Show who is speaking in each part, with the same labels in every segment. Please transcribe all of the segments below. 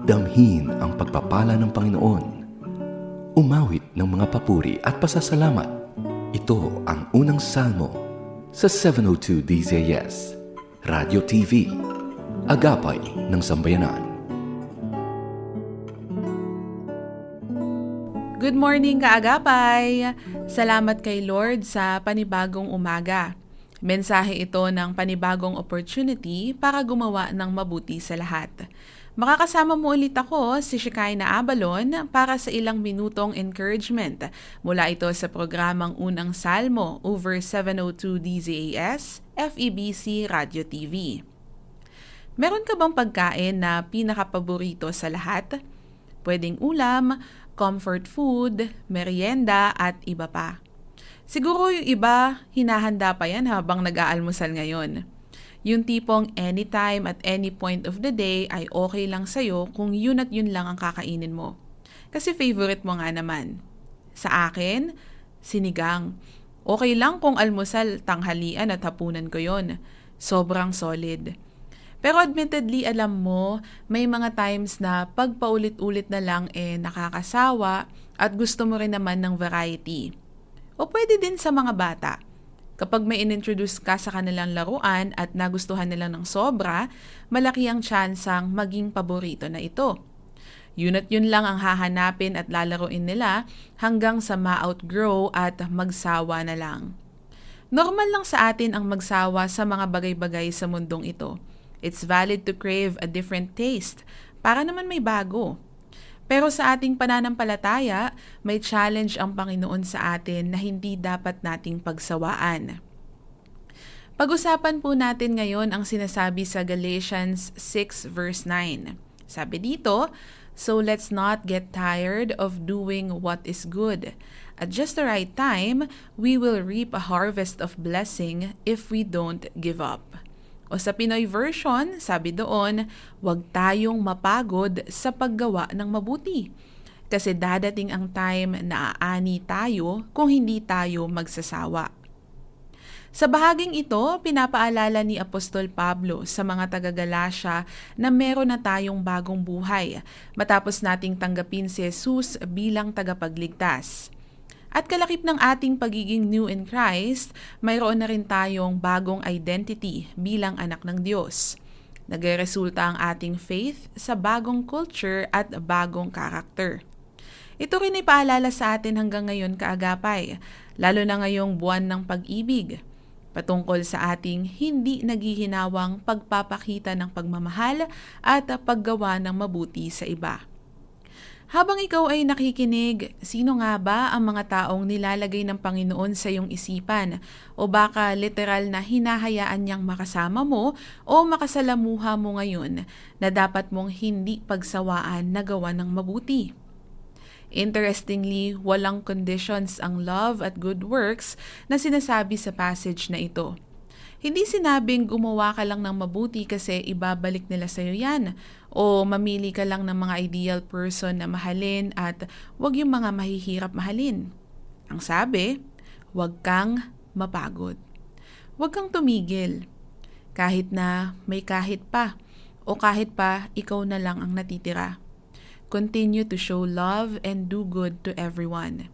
Speaker 1: Damhin ang pagpapala ng Panginoon. Umawit ng mga papuri at pasasalamat. Ito ang unang salmo sa 702 DZS, Radio TV, Agapay ng Sambayanan.
Speaker 2: Good morning, kaagapay! Salamat kay Lord sa panibagong umaga. Mensahe ito ng panibagong opportunity para gumawa ng mabuti sa lahat. Makakasama mo ulit ako, si Shekinah Abalon, para sa ilang minutong encouragement mula ito sa programang Unang Salmo over 702 DZAS, FEBC Radio TV. Meron ka bang pagkain na pinakapaborito sa lahat? Pwedeng ulam, comfort food, merienda at iba pa. Siguro yung iba, hinahanda pa yan habang nag-aalmusal ngayon. Yung tipong anytime at any point of the day ay okay lang sa'yo kung yun at yun lang ang kakainin mo. Kasi favorite mo nga naman. Sa akin, sinigang. Okay lang kung almusal, tanghalian at hapunan ko yon. Sobrang solid. Pero admittedly, alam mo, may mga times na pagpaulit-ulit na lang nakakasawa at gusto mo rin naman ng variety. O pwede din sa mga bata. Kapag may inintroduce ka sa kanilang laruan at nagustuhan nila ng sobra, malaki ang tsansang maging paborito na ito. Yun at yun lang ang hahanapin at lalaruin nila hanggang sa ma-outgrow at magsawa na lang. Normal lang sa atin ang magsawa sa mga bagay-bagay sa mundong ito. It's valid to crave a different taste, para naman may bago. Pero sa ating pananampalataya, may challenge ang Panginoon sa atin na hindi dapat nating pagsawaan. Pag-usapan po natin ngayon ang sinasabi sa Galatians 6 verse 9. Sabi dito, "So let's not get tired of doing what is good. At just the right time, we will reap a harvest of blessing if we don't give up." O sa Pinoy version, sabi doon, huwag tayong mapagod sa paggawa ng mabuti. Kasi dadating ang time na aani tayo kung hindi tayo magsasawa. Sa bahaging ito, pinapaalala ni Apostol Pablo sa mga taga-Galacia na meron na tayong bagong buhay matapos nating tanggapin si Jesus bilang tagapagligtas. At kalakip ng ating pagiging new in Christ, mayroon na rin tayong bagong identity bilang anak ng Diyos. Nagresulta ang ating faith sa bagong culture at bagong karakter. Ito rin ay paalala sa atin hanggang ngayon, kaagapay, lalo na ngayong buwan ng pag-ibig, patungkol sa ating hindi naghihinawang pagpapakita ng pagmamahal at paggawa ng mabuti sa iba. Habang ikaw ay nakikinig, sino nga ba ang mga taong nilalagay ng Panginoon sa iyong isipan? O baka literal na hinahayaan niyang makasama mo o makasalamuha mo ngayon na dapat mong hindi pagsawaan na gawa ng mabuti? Interestingly, walang conditions ang love at good works na sinasabi sa passage na ito. Hindi sinabing gumawa ka lang ng mabuti kasi ibabalik nila sa iyo yan, o mamili ka lang ng mga ideal person na mahalin at wag yung mga mahihirap mahalin. Ang sabi, wag kang mapagod. Wag kang tumigil. Kahit na may kahit pa, o kahit pa ikaw na lang ang natitira. Continue to show love and do good to everyone.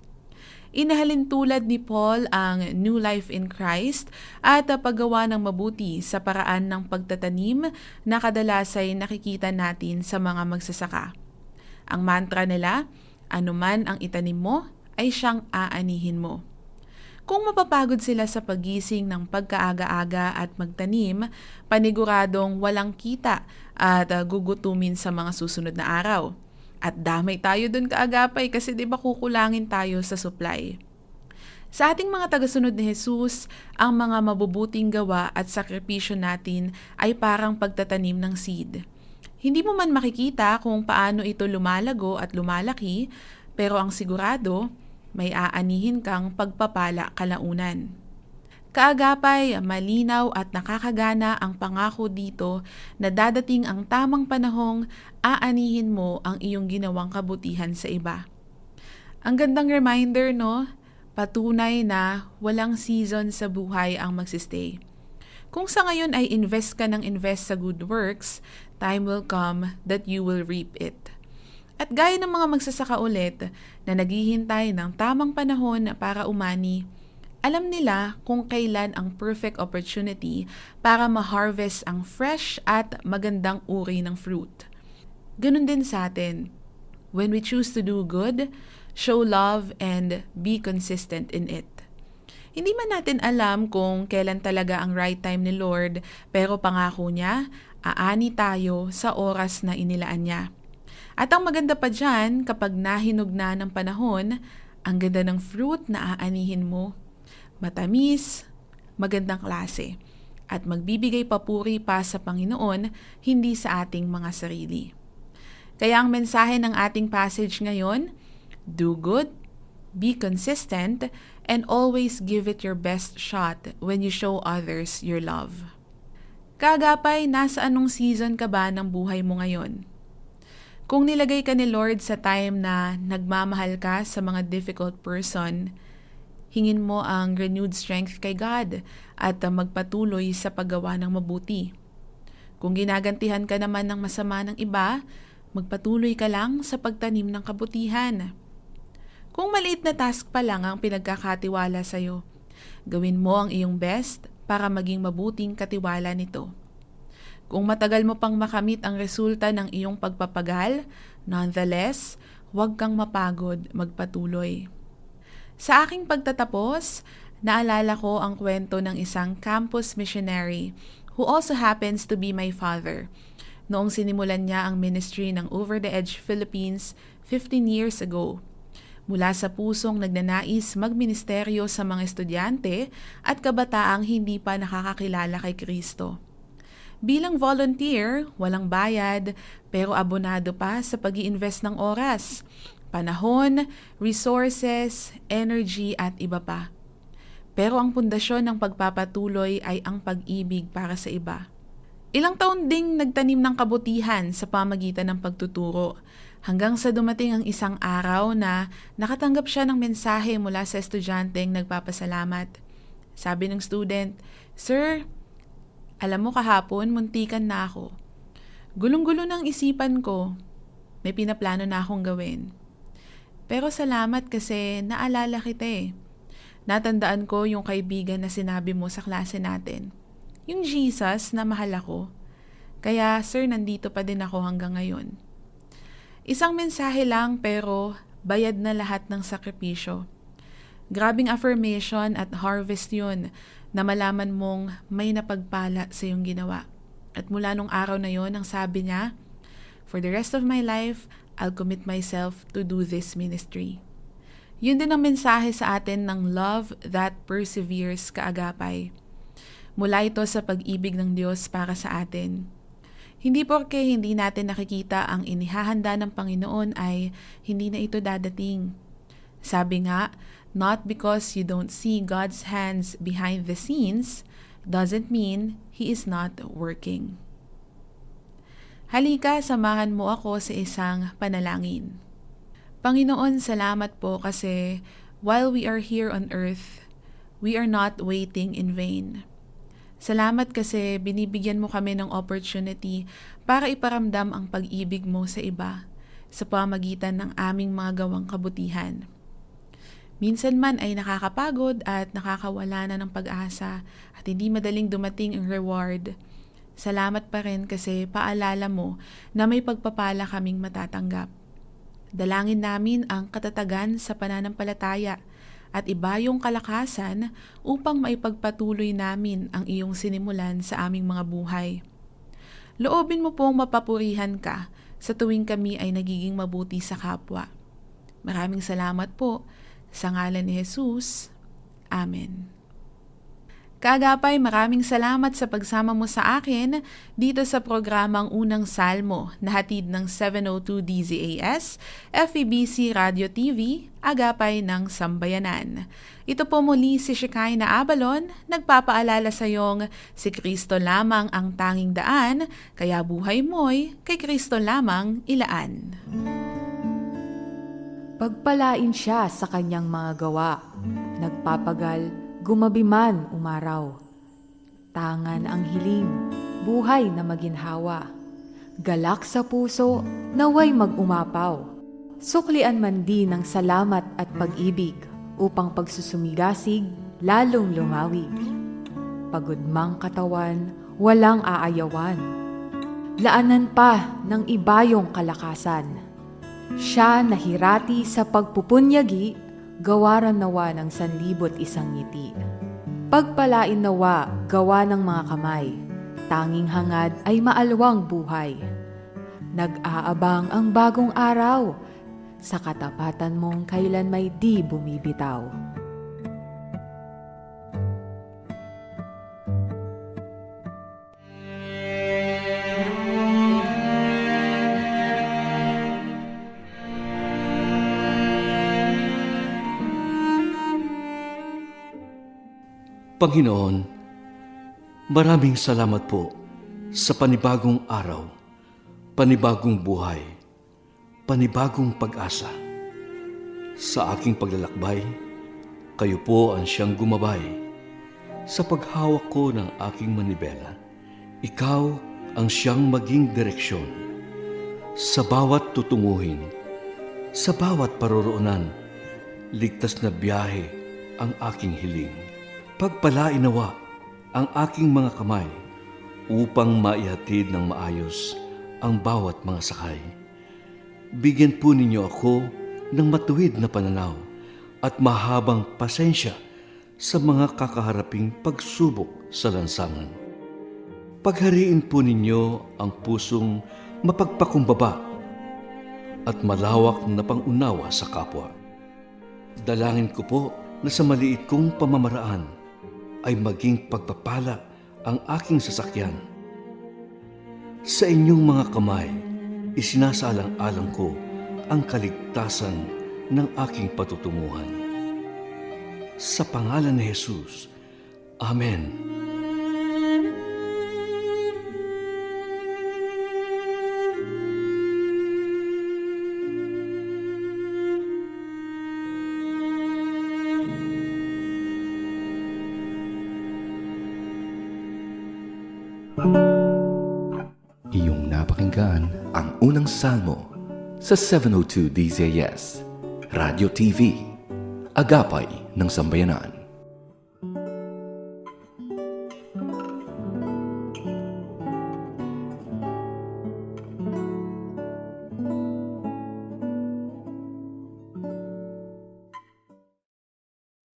Speaker 2: Inahalin tulad ni Paul ang new life in Christ at paggawa ng mabuti sa paraan ng pagtatanim na kadalas ay nakikita natin sa mga magsasaka. Ang mantra nila, anuman ang itanim mo ay siyang aanihin mo. Kung mapapagod sila sa pagising ng pagkaaga-aga at magtanim, paniguradong walang kita at gugutumin sa mga susunod na araw. At damay tayo dun, kaagapay, kasi di ba kukulangin tayo sa supply. Sa ating mga tagasunod ni Jesus, ang mga mabubuting gawa at sakripisyo natin ay parang pagtatanim ng seed. Hindi mo man makikita kung paano ito lumalago at lumalaki, pero ang sigurado, may aanihin kang pagpapala kalaunan. Kaagapay, malinaw at nakakagana ang pangako dito na dadating ang tamang panahong aanihin mo ang iyong ginawang kabutihan sa iba. Ang gandang reminder, no? Patunay na walang season sa buhay ang magsistay. Kung sa ngayon ay invest ka ng invest sa good works, time will come that you will reap it. At gaya ng mga magsasaka ulit na naghihintay ng tamang panahon para umani, alam nila kung kailan ang perfect opportunity para ma-harvest ang fresh at magandang uri ng fruit. Ganun din sa atin. When we choose to do good, show love, and be consistent in it. Hindi man natin alam kung kailan talaga ang right time ni Lord, pero pangako niya, aani tayo sa oras na inilaan niya. At ang maganda pa dyan, kapag nahinog na ng panahon, ang ganda ng fruit na aanihin mo. Matamis, magandang klase, at magbibigay papuri pa sa Panginoon, hindi sa ating mga sarili. Kaya ang mensahe ng ating passage ngayon, do good, be consistent, and always give it your best shot when you show others your love. Kaagapay, nasa anong season ka ba ng buhay mo ngayon? Kung nilagay ka ni Lord sa time na nagmamahal ka sa mga difficult person, hingin mo ang renewed strength kay God at magpatuloy sa paggawa ng mabuti. Kung ginagantihan ka naman ng masama ng iba, magpatuloy ka lang sa pagtanim ng kabutihan. Kung maliit na task pa lang ang pinagkakatiwala sa'yo, gawin mo ang iyong best para maging mabuting katiwala nito. Kung matagal mo pang makamit ang resulta ng iyong pagpapagal, nonetheless, huwag kang mapagod magpatuloy. Sa aking pagtatapos, naalala ko ang kwento ng isang campus missionary who also happens to be my father noong sinimulan niya ang ministry ng Over the Edge Philippines 15 years ago. Mula sa pusong nagnanais magministeryo sa mga estudyante at kabataang hindi pa nakakakilala kay Kristo. Bilang volunteer, walang bayad, pero abonado pa sa pag-i-invest ng oras, panahon, resources, energy at iba pa. Pero ang pundasyon ng pagpapatuloy ay ang pag-ibig para sa iba. Ilang taon ding nagtanim ng kabutihan sa pamagitan ng pagtuturo, hanggang sa dumating ang isang araw na nakatanggap siya ng mensahe mula sa estudyanteng nagpapasalamat. Sabi ng student, "Sir, alam mo kahapon muntikan na ako. Gulong-gulo ng isipan ko. May pinaplano na akong gawin. Pero salamat kasi naalala kita eh. Natandaan ko yung kaibigan na sinabi mo sa klase natin. Yung Jesus na mahal ako. Kaya sir, nandito pa din ako hanggang ngayon." Isang mensahe lang pero bayad na lahat ng sakripisyo. Grabing affirmation at harvest yun na malaman mong may napagpala sa iyong ginawa. At mula nung araw na yon, ang sabi niya, "For the rest of my life, I'll commit myself to do this ministry." Yun din ang mensahe sa atin ng love that perseveres, kaagapay. Mula ito sa pag-ibig ng Diyos para sa atin. Hindi porke hindi natin nakikita ang inihahanda ng Panginoon ay hindi na ito dadating. Sabi nga, not because you don't see God's hands behind the scenes doesn't mean He is not working. Halika, samahan mo ako sa isang panalangin. Panginoon, salamat po kasi while we are here on earth, we are not waiting in vain. Salamat kasi binibigyan mo kami ng opportunity para iparamdam ang pag-ibig mo sa iba sa pamagitan ng aming mga gawang kabutihan. Minsan man ay nakakapagod at nakakawala na ng pag-asa at hindi madaling dumating ang reward. Salamat pa rin kasi paalala mo na may pagpapala kaming matatanggap. Dalangin namin ang katatagan sa pananampalataya at iba yung kalakasan upang maipagpatuloy namin ang iyong sinimulan sa aming mga buhay. Loobin mo pong mapapurihan ka sa tuwing kami ay nagiging mabuti sa kapwa. Maraming salamat po sa ngalan ni Jesus. Amen. Kaagapay, maraming salamat sa pagsama mo sa akin dito sa programang Unang Salmo na hatid ng 702 DZAS, FEBC Radio TV, Agapay ng Sambayanan. Ito po muli si Shekinah Abalon, nagpapaalala sa iyong si Kristo lamang ang tanging daan, kaya buhay mo'y kay Kristo lamang ilaan.
Speaker 3: Pagpalain siya sa kanyang mga gawa, nagpapagal, gumabi man umaraw. Tangan ang hiling, buhay na maginhawa. Galak sa puso, naway mag-umapaw. Suklian man din ng salamat at pag-ibig upang pagsusumigasig lalong lumawig. Pagod mang katawan, walang aayawan. Laanan pa ng ibayong kalakasan. Siya nahirati sa pagpupunyagi, gawaran nawa ng 1,100 ngiti. Pagpalain nawa gawa ng mga kamay, tanging hangad ay maalwang buhay. Nag-aabang ang bagong araw, sa katapatan mong kailan may di bumibitaw.
Speaker 4: Panginoon, maraming salamat po sa panibagong araw, panibagong buhay, panibagong pag-asa. Sa aking paglalakbay, kayo po ang siyang gumabay. Sa paghawak ko ng aking manibela, ikaw ang siyang maging direksyon. Sa bawat tutunguhin, sa bawat paroroonan, ligtas na biyahe ang aking hiling. Pagpalain nawa ang aking mga kamay upang maihatid ng maayos ang bawat mga sakay. Bigyan po ninyo ako ng matuwid na pananaw at mahabang pasensya sa mga kakaharaping pagsubok sa lansangan. Paghariin po ninyo ang pusong mapagpakumbaba at malawak na pangunawa sa kapwa. Dalangin ko po na sa maliit kong pamamaraan ay maging pagpapala ang aking sasakyan. Sa inyong mga kamay, isinasalang-alang ko ang kaligtasan ng aking patutunguhan. Sa pangalan ni Jesus, Amen.
Speaker 1: Iyong napakinggan ang unang salmo sa 702 DZS, Radio TV, Agapay ng Sambayanan.